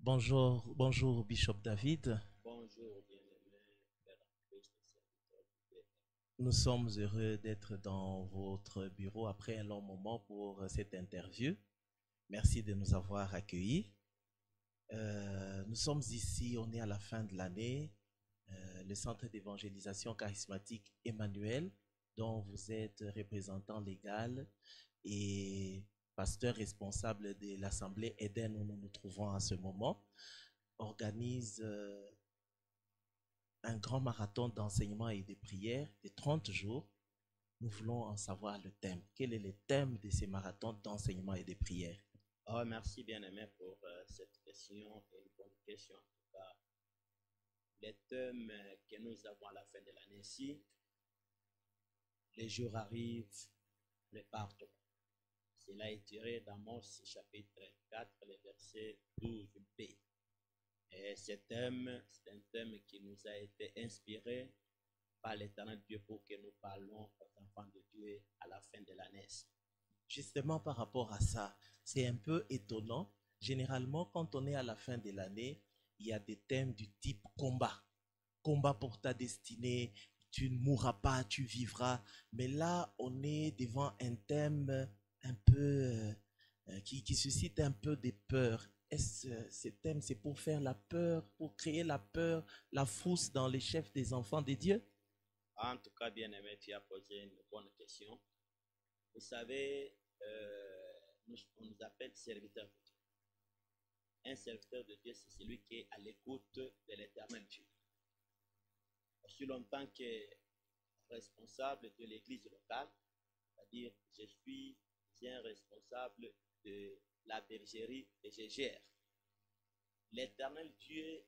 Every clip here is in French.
Bonjour, bonjour Bishop David. Bonjour, bien-aimé Père en Christ, serviteur de Dieu. Nous sommes heureux d'être dans votre bureau après un long moment pour cette interview. Merci de nous avoir accueillis. Nous sommes ici, on est à la fin de l'année, le centre d'évangélisation charismatique Emmanuel, dont vous êtes représentant légal et pasteur responsable de l'Assemblée Éden où nous nous trouvons à ce moment, organise un grand marathon d'enseignement et de prière de 30 jours. Nous voulons en savoir le thème. Quel est le thème de ces marathons d'enseignement et de prière? Oh, merci, bien-aimé, pour cette question et une bonne question. En tout cas, les thèmes que nous avons à la fin de l'année-ci, les jours arrivent, prépare-toi. Cela est tiré d'Amos chapitre 4, le verset 12b. Et ce thème, c'est un thème qui nous a été inspiré par l'Éternel Dieu pour que nous parlons aux enfants de Dieu à la fin de l'année. Justement, par rapport à ça, c'est un peu étonnant. Généralement, quand on est à la fin de l'année, il y a des thèmes du type combat. Combat pour ta destinée, tu ne mourras pas, tu vivras. Mais là, on est devant un thème un peu qui suscite un peu des peurs. Est-ce ce thème, c'est pour faire la peur, pour créer la peur, la frousse dans les chefs des enfants de Dieu? En tout cas, bien-aimé, tu as posé une bonne question. Vous savez, on nous appelle serviteurs de Dieu. Un serviteur de Dieu, c'est celui qui est à l'écoute de l'éternel Dieu. Aussi longtemps que responsable de l'église locale, c'est-à-dire je suis un responsable de la bergerie de Gégère. L'éternel Dieu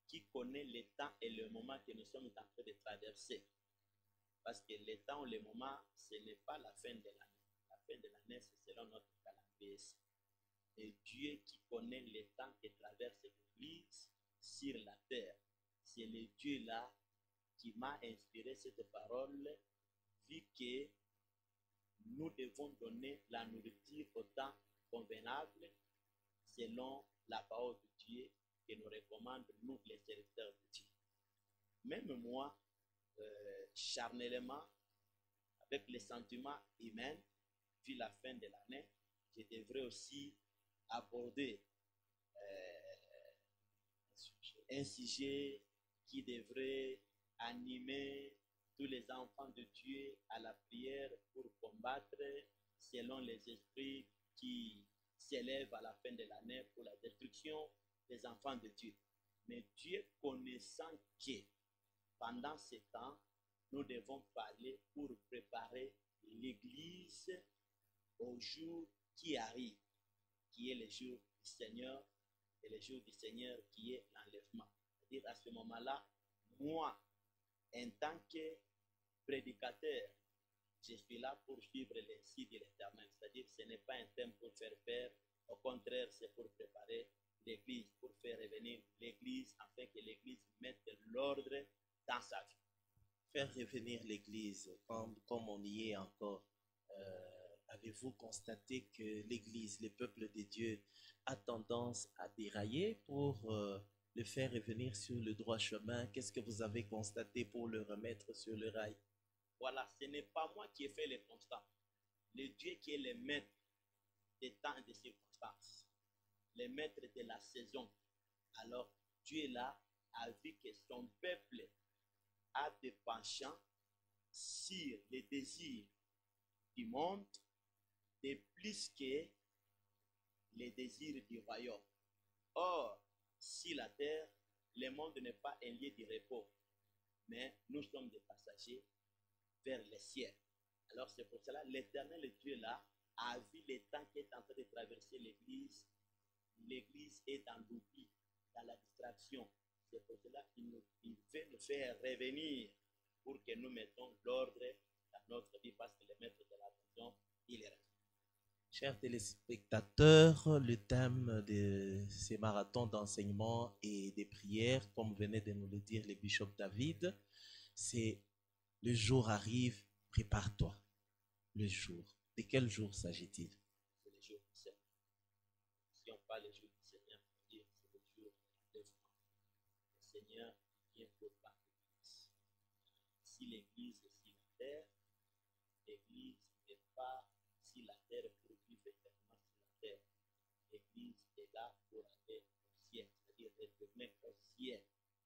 qui connaît le temps et le moment que nous sommes en train de traverser. Parce que le temps ou le moment, ce n'est pas la fin de l'année. La fin de l'année, c'est selon notre calendrier. Et Dieu qui connaît le temps que traverse l'Église sur la terre. C'est le Dieu-là qui m'a inspiré cette parole, vu que nous devons donner la nourriture au temps convenable, selon la parole de Dieu que nous recommande, nous, les serviteurs de Dieu. Même moi, charnellement, avec les sentiments humains, vu la fin de l'année, je devrais aussi aborder un sujet qui devrait animer tous les enfants de Dieu à la prière pour combattre selon les esprits qui s'élèvent à la fin de l'année pour la destruction des enfants de Dieu. Mais Dieu connaissant que pendant ce temps, nous devons parler pour préparer l'Église au jour qui arrive, qui est le jour du Seigneur, et le jour du Seigneur qui est l'enlèvement. C'est-à-dire à ce moment-là, moi, en tant que prédicateur, je suis là pour suivre les signes de l'Éternel. C'est-à-dire ce n'est pas un thème pour faire peur, au contraire, c'est pour préparer l'Église, pour faire revenir l'Église, afin que l'Église mette l'ordre dans sa vie. Faire revenir l'Église, comme on y est encore, avez-vous constaté que l'Église, le peuple de Dieu, a tendance à dérailler pour le faire revenir sur le droit chemin? Qu'est-ce que vous avez constaté pour le remettre sur le rail? Voilà, ce n'est pas moi qui ai fait les constats. Le Dieu qui est le maître des temps et des circonstances, le maître de la saison. Alors, Dieu là a vu que son peuple a des penchants sur les désirs du monde, de plus que les désirs du royaume. Or, si la terre, le monde n'est pas un lieu de repos, mais nous sommes des passagers vers les cieux. Alors c'est pour cela l'Éternel Dieu là a vu le temps qui est en train de traverser l'Église. L'Église est dans l'oubli, dans la distraction. C'est pour cela qu'il veut nous faire revenir pour que nous mettons l'ordre dans notre vie, parce que le maître de la maison, il est resté. Chers téléspectateurs, le thème de ces marathons d'enseignement et des prières, comme venait de nous le dire le bishop David, c'est le jour arrive, prépare-toi. Le jour. De quel jour s'agit-il? C'est le jour du Seigneur. Si on parle du jour du Seigneur, c'est le rien d'autre par l'Église. Si l'Église est sur la terre, l'Église n'est pas sur la terre pour vivre éternellement sur la terre. L'Église est là pour aller au ciel, c'est-à-dire retourner au ciel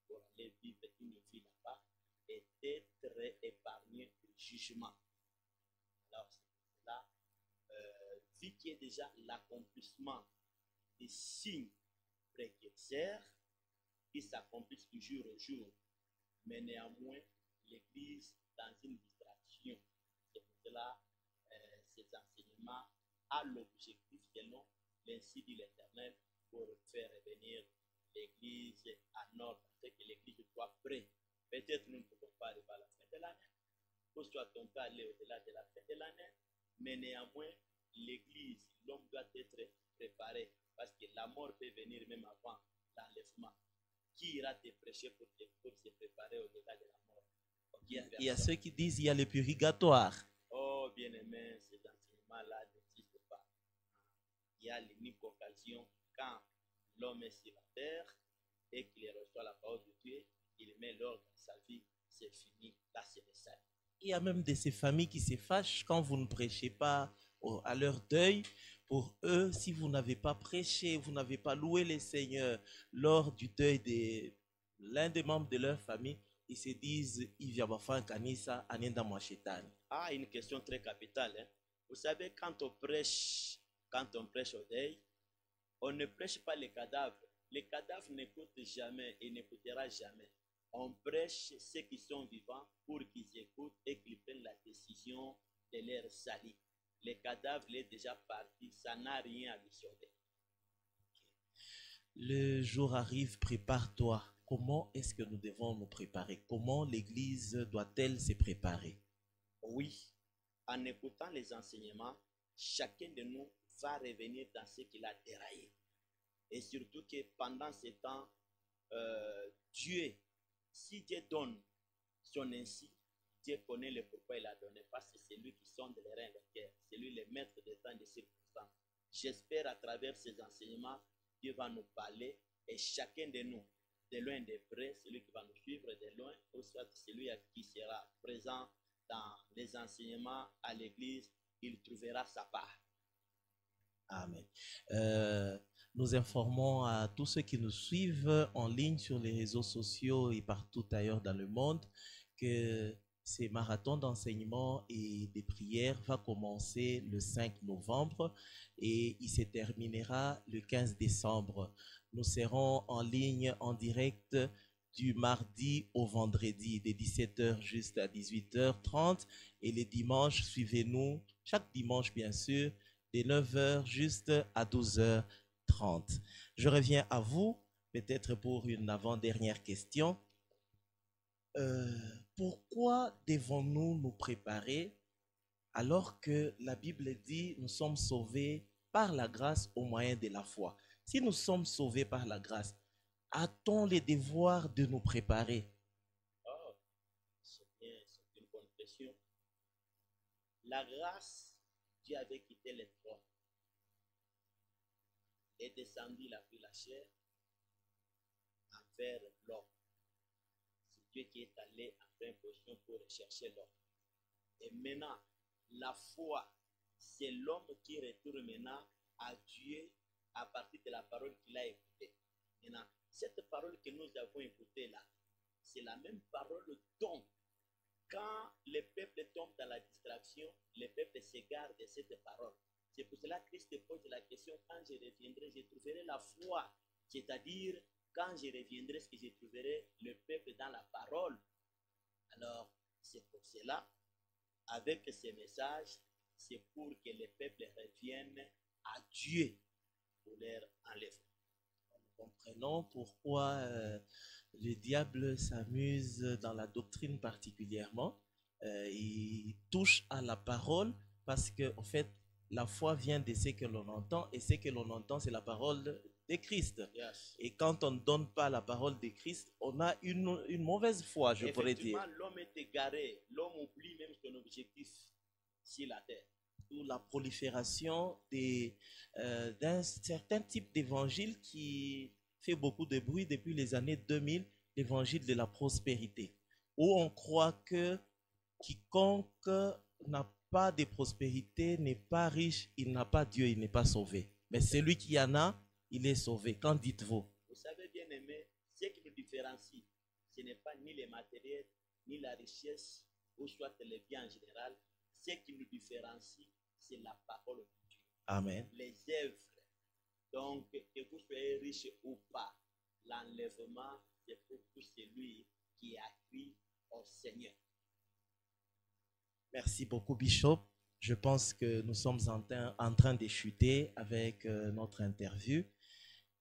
pour aller vivre une vie là-bas et être épargné du jugement. Alors, c'est là, vu qu'il y a déjà l'accomplissement des signes précurseurs qui s'accomplissent du jour au jour, mais néanmoins, l'Église dans une distraction. C'est pour cela, ces enseignements a l'objectif, selon l'ainsi dit l'Éternel, pour faire revenir l'Église en ordre, c'est que l'Église soit prête. Peut-être nous ne pouvons pas arriver à la fin de l'année, ou soit on peut aller au-delà de la fin de l'année, mais néanmoins, l'Église, l'homme doit être préparé, parce que la mort peut venir même avant l'enlèvement. Qui ira te prêcher pour se préparer au-delà de la mort? Il y a ceux qui disent qu'il y a le purgatoire. Oh, bien-aimé, ces enseignements-là n'existent pas. Il y a l'unique occasion quand l'homme est sur la terre et qu'il reçoit la parole de Dieu, il met l'ordre dans sa vie, c'est fini, là c'est le salut. Il y a même de ces familles qui se fâchent quand vous ne prêchez pas à leur deuil. Pour eux, si vous n'avez pas prêché, vous n'avez pas loué le Seigneur lors du deuil de l'un des membres de leur famille, ils se disent, Ah, une question très capitale. Hein? Vous savez, quand on prêche au deuil, on ne prêche pas les cadavres. Les cadavres n'écoutent jamais et n'écoutera jamais. On prêche ceux qui sont vivants pour qu'ils écoutent et qu'ils prennent la décision de leur salut. Les cadavres, il est déjà parti, ça n'a rien à lui sauver. Le jour arrive, prépare-toi. Comment est-ce que nous devons nous préparer? Comment l'Église doit-elle se préparer? Oui, en écoutant les enseignements, chacun de nous va revenir dans ce qu'il a déraillé. Et surtout que pendant ce temps, Dieu, si Dieu donne son ainsi, Dieu connaît le pourquoi il a donné, parce que c'est lui qui sonde les reins de cœur, c'est lui le maître des temps et des circonstances. J'espère à travers ces enseignements, Dieu va nous parler et chacun de nous, de loin de près, celui qui va nous suivre de loin, ou soit celui qui sera présent dans les enseignements à l'église, il trouvera sa part. Amen. Nous informons à tous ceux qui nous suivent en ligne sur les réseaux sociaux et partout ailleurs dans le monde que ces marathons d'enseignement et de prières va commencer le 5 novembre et il se terminera le 15 décembre. Nous serons en ligne en direct du mardi au vendredi, de 17h juste à 18h30 et les dimanches, suivez-nous chaque dimanche bien sûr, de 9h juste à 12h30. Je reviens à vous, peut-être pour une avant-dernière question. Pourquoi devons-nous nous préparer alors que la Bible dit nous sommes sauvés par la grâce au moyen de la foi? Si nous sommes sauvés par la grâce, a-t-on le devoir de nous préparer? Oh, c'est une bonne question. La grâce, Dieu avait quitté les trônes, est descendu, il a pris la chair envers l'homme. C'est Dieu qui est allé en pleine position pour rechercher l'homme. Et maintenant, la foi, c'est l'homme qui retourne maintenant à Dieu à partir de la parole qu'il a écoutée. Maintenant, cette parole que nous avons écoutée là, c'est la même parole dont, quand le peuple tombe dans la distraction, le peuple s'égare de cette parole. C'est pour cela que Christ pose la question, quand je reviendrai, je trouverai la foi. C'est-à-dire, quand je reviendrai, est-ce que je trouverai le peuple dans la parole? Alors, c'est pour cela, avec ces messages, c'est pour que les peuples reviennent à Dieu pour leur enlèvement. Nous comprenons pourquoi le diable s'amuse dans la doctrine particulièrement. Il touche à la parole parce que, en fait, la foi vient de ce que l'on entend et ce que l'on entend, c'est la parole de Christ. Yes. Et quand on ne donne pas la parole de Christ, on a une mauvaise foi, je pourrais dire. L'homme est égaré, l'homme oublie même son objectif sur la terre. D'où la prolifération d'un certain type d'évangile qui fait beaucoup de bruit depuis les années 2000, l'évangile de la prospérité, où on croit que quiconque n'a pas de prospérité n'est pas riche, il n'a pas Dieu, il n'est pas sauvé. Mais celui qui en a, il est sauvé. Qu'en dites-vous? Vous savez, bien aimé, ce qui nous différencie, ce n'est pas ni les matériels, ni la richesse, ou soit les biens en général. Ce qui nous différencie, c'est la parole de Dieu. Amen. Les œuvres. Donc, que vous soyez riche ou pas, l'enlèvement, c'est pour tout celui qui a cru au Seigneur. Merci beaucoup, Bishop. Je pense que nous sommes en train de chuter avec notre interview.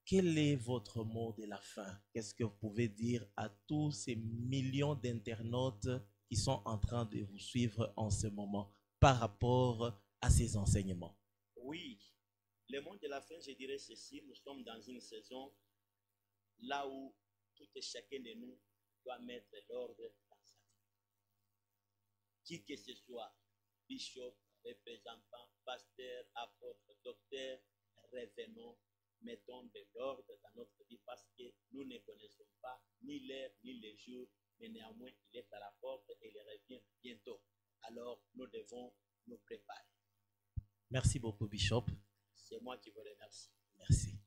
Quel est votre mot de la fin? Qu'est-ce que vous pouvez dire à tous ces millions d'internautes qui sont en train de vous suivre en ce moment par rapport à ces enseignements? Oui, le mot de la fin, je dirais ceci, nous sommes dans une saison là où tout et chacun de nous doit mettre l'ordre dans sa vie. Qui que ce soit, bishop, représentant, pasteur, apôtre, docteur, revenons, mettons de l'ordre dans notre vie parce que nous ne connaissons pas ni l'heure ni le jour, mais néanmoins il est à la porte et il revient bientôt. Alors nous devons nous préparer. Merci beaucoup, Bishop. C'est moi qui vous remercie. Merci.